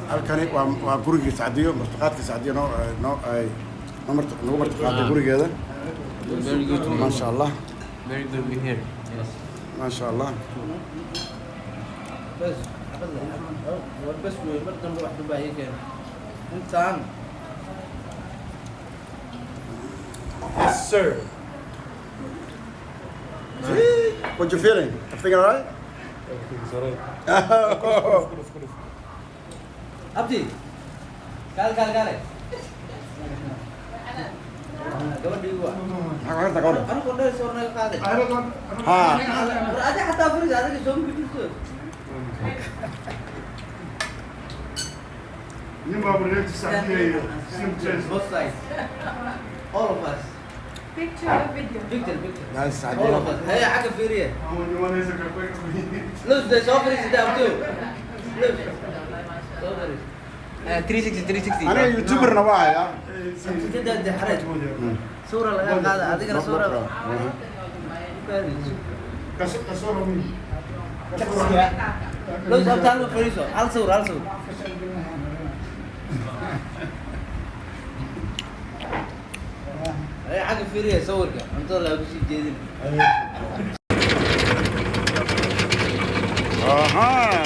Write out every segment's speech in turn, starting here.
halkani waa gurigii Saadiyo martiqaadka Saadiyo noo martiqaaday gurigeeda Very good. ma sha Allah Very good to hear. Yes. ma sha Allah بس مرتم واحد باهي كان انت عن yes sir what you feeling everything all right everything's all right abdi قال قبل ديوا انا كنت صورنا القاده ها هذا حتى فريز هذا زوم بيدوس نبغى بريد السعودية both sides all of us Picture or video? picture لا all السعدية of us هي حاجه فيريه أول ما نزل كويس look the software is down too look software 360. أنا يوتيوبر نوايا كده دي حرج صوره لا هذا هذيك صوره كسورة مين؟ لو سبتان فريسو على صور اي حاجه فيريه صورك انت لا شيء جديد أها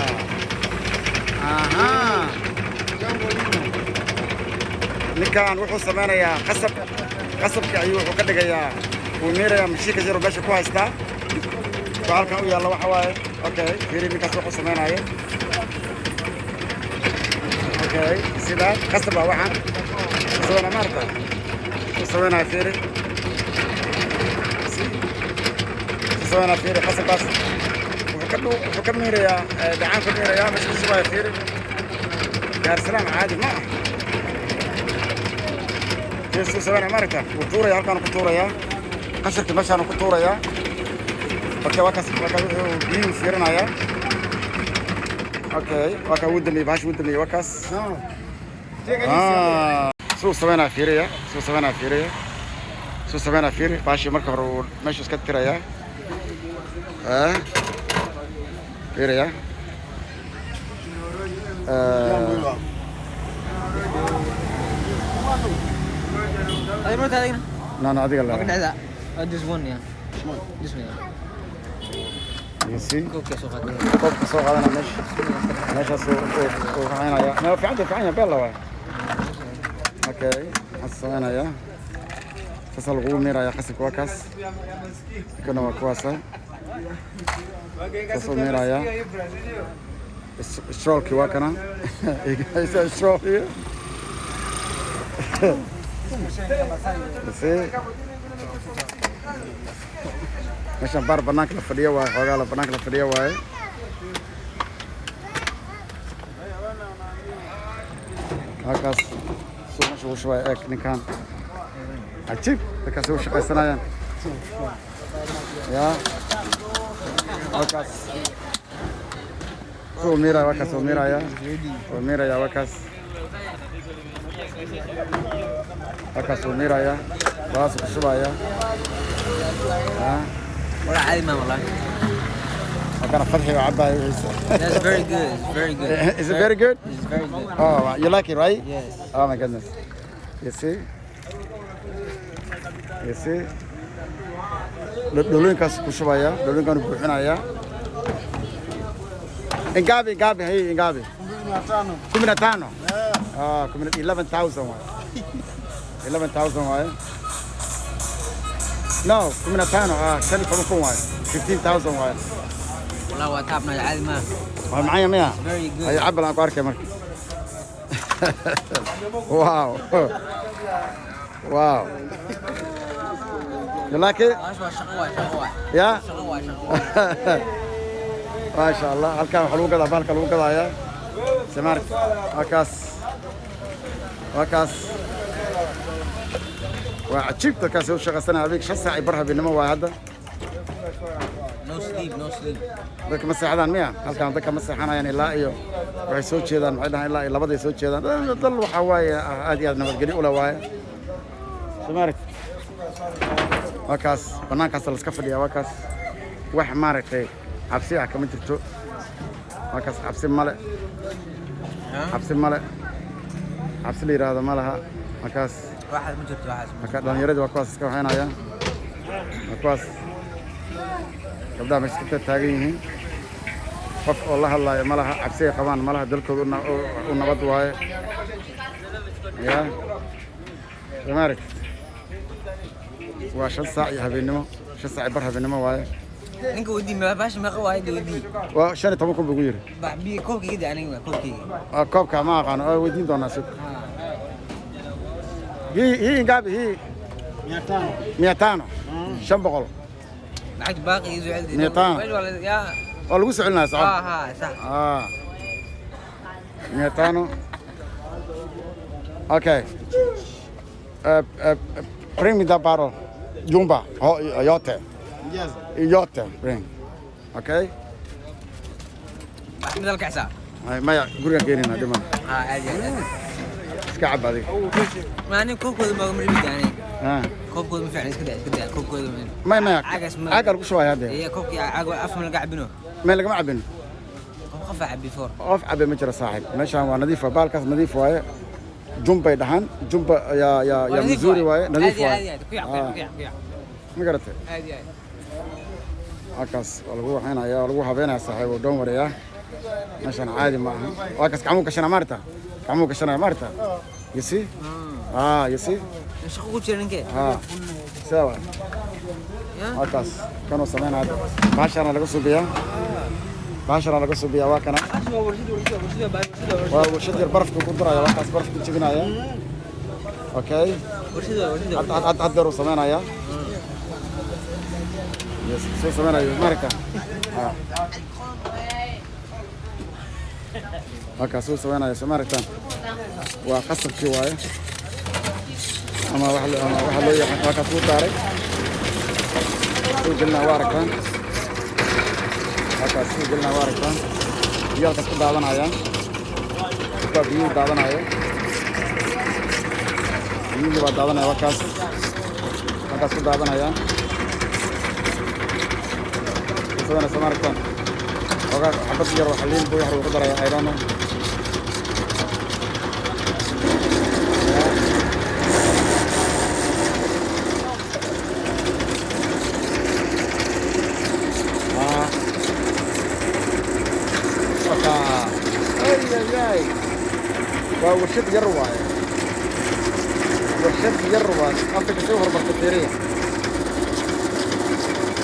ninkan wuxuu samaynayaa qasabka ayuu wuxuu ka dhigayaa uu meerayaa mashiinka yar oo meesha ku haystaa oo halkan u yaalla waxa waaye okay fiiri ninkaas wuxuu samaynayo okay sidaa qasab baa waxaan samayna maarta uu samaynayo fiiri samayna fiiri qasabkaas wuxuu ka meerayaa dhacaan ka meerayaa meesha ku shubaya fiiri gaar salaam caadi ma ah كيسو سوينا أمريكا وطوريا هالكانوا كطوريا قشرك مشانو كطوريا أوكي واكس بيو فيرنا يا أوكي واكا ودني باش ودني واكس سو سوينا فيريا سو سوينا فيري باشي مركب رو ماشي سكتيرا يا فيريا I wrote that. لا أنا أديك Okay, الله this one, yeah. This one. يسي Okay, so far. كوب سوق هذا ماشي سوق هنا يا ما في عندي بيلا واي اوكي حسنا يا فصل غوميرا يا خسك واكاس كنا وكواسا فصل ميرا يا الشرول كي واكنا ايش الشرول هي سي مشان بار بناك لفديه واي xogaa banaank la fadhiyo waaye halkaas soo meesha uu shubay eeg ninkan ajib halkaas uu shaqaysanayaan ya halkaas soo miiraya halkaas soo miiraya halkaas halkaas soo miiraya baas ku shubaya ولا عادي ما والله. كان فتحي وعباية. That's very good. It's very good. Is it very good? It's very good. Oh, you like it, right? Yes. Oh my goodness. You see? You see? Duluinkaas ku shubaya, duluinkan ku buuxinaya. Ingabi, hey, Ingabi. 15. Ah, 11,000 waay. 11,000 waay. No, 15. كان يكون واي 15,000 واي. والله واتابنا عادي ما. معايا 100. Very good. هي عبل عن قارك مرك. واو. واو. You like it? شغوة. Yeah. شغوة. ما شاء الله. هالكام حلو كذا بالك حلو كذا يا. سمارك. وكاس. وعجبت كاس وشغل سنة هذيك شو ساعة برها بينما هذا No sleep. ذاك مسح هذا 100 هالكان ذاك مسح أنا يعني لا إيوه waxay soo jeedaan maxay dhahaan ilaa labada soo jeedaan dal waxa waaye aad iyo aad nabadgelyo u waaye Soomaali wakaas banaankaas la iska fadhiyaa wakaas wax maaragtay cabsi ah kama jirto markaas cabsi male cabsi male cabsi la yiraahdo ma laha markaas واحد من جبت واحد marka dhalinyaradu waa kuwaas iska waxaynayaan waa kuwaas gabdhaha meesha ka taagan yihiin qof oo la hadlayo ma laha cabsi ay qabaan ma laha dalkooda u nabad waaye ya Amerik waa 5 saac iyo habeenimo 5 saac bar habeenimo waaye انك ودي ما باش ما قواعد ودي waa 15 kun buu yiri بي كوكي كده انا كوكي koobka ma aqaan oo weydiin doonaa si hii ngabi hii 500 500 معك باقي يزعل 200 يا oo lagu soo celinaa saacad ها صح 500 okay bring me that bottle Jumba yote yote bring okay احمد الكعسه maya guriga keenina dhiman ها عادي iska cab adiga ما انا كوكو ما مريد يعني ها كوكو ما فعلا كده كوكو maya caaga lagu shubay hadda هي كوكي عقب افهم القاع بنو meel lagama cabin خف عبي فور qof cabe ma jira saaxiib meeshaan waa nadiif baalkaas nadiif waaye jumbay dhahan jumba ya Missouri waaye nadiif waaye ma garatay عادي halkaas waa lagu waxaynayaa lagu habeenayaa saaxiib oo doon wareeyaa meeshaan caadi ma aha waa kaas gacmo gashana maarta gacmo gashana maarta you see you see شقو جيرنكه sawa halkaas kanoo sameynaa baashana laga suubiyaa waa kana waa warshad yar barafka ku daraya waa kaas barafka jibinaya okay hadda uu sameynaya yes soo sameynaya marka halkaas uu sameynaya samartan waa qasabkii waaye ama waxa loo yaqaan waa kaas uu daaray uu gelna waarkan halkaas uu gelna waarkan yaalka ku daadanayaan biyo daadanaya biyo waa daadanaya halkaas ku daadanayaan sabana samarkan oga xabad yar waxa liin buu yahay ugu daraya ayraano waa warshad yar waaye Afrika soo hormartay Tiiriya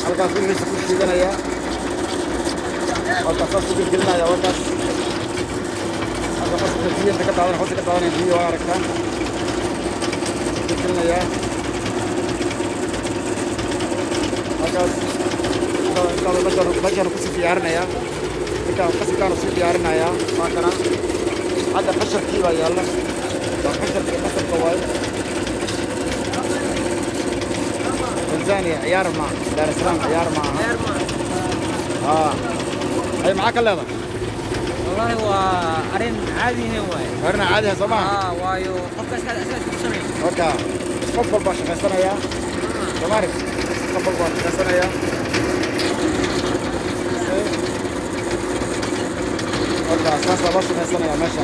halkaas wixiisa ku shiidanaya halkaas ku gelgelinaya halkaas halkaas biyo ka daadan biyo aragtaan gelgelinaya halkaas bashar ku sii diyaarinaya qasabkaan sii diyaarinaya waa kana hadda qasharkii baa yaalla qasabka waaye Tanzania ciyaar ma Dar es Salaam ciyaar ma ay maxaa ka leedahay والله هو أرين عادي هواي arrin caadi ah Soomaa وايو قفكاس هذا أساس سنة okay qof walba shaqaysanaya Soomaali qof walba shaqaysanaya saas baa shaqaysanaya meesha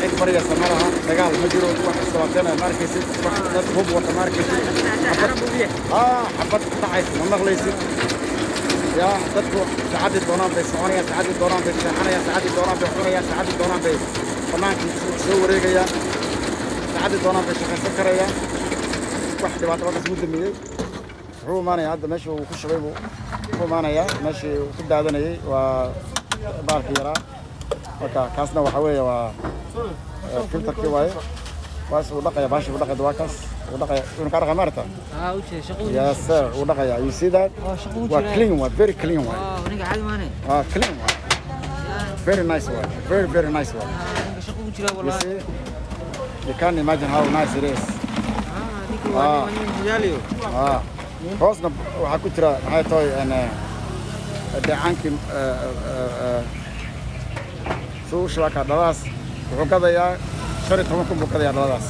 cid bariyaysa ma laha dagaal ma jiro wax sababtana markaysid wax dad hub wata markaysid xabad dhacaysa ma maqlaysid ya dadku saacadii doonaan bay soconayaan saacadii doonaan bay seexanayaan saacadii doonaan bay cunayaan saacadii doonaan bay bannaankii soo wareegayaan saacadii doonaan bay shaqaysan karayaan wax dhibaato badan ismu damiyey wuxuu imaanayaa hadda meesha uu ku shubay buu ku imaanayaa meeshii uu ku daadanayay waa baalka yaraa marka kaasna waxa weeye waa filterkii waaye waas uu dhaqaya baashi uu dhaqaya waa kaas uu dhaqaya inuu ka dhaqay maarta وش شغل yes sir uu dhaqaya you see that waa clean waa very clean waa ونيجا عادي ماني clean waa very nice waa very nice waa ونيجا شغل جرا you والله see you can't imagine how nice it is ديك واني جاليو hoosna waxaa ku jira maxay tahay dheecaankii suu shilaka dhaladaas wuxuu gadayaa 15 kun buu gadayaa dhaladaas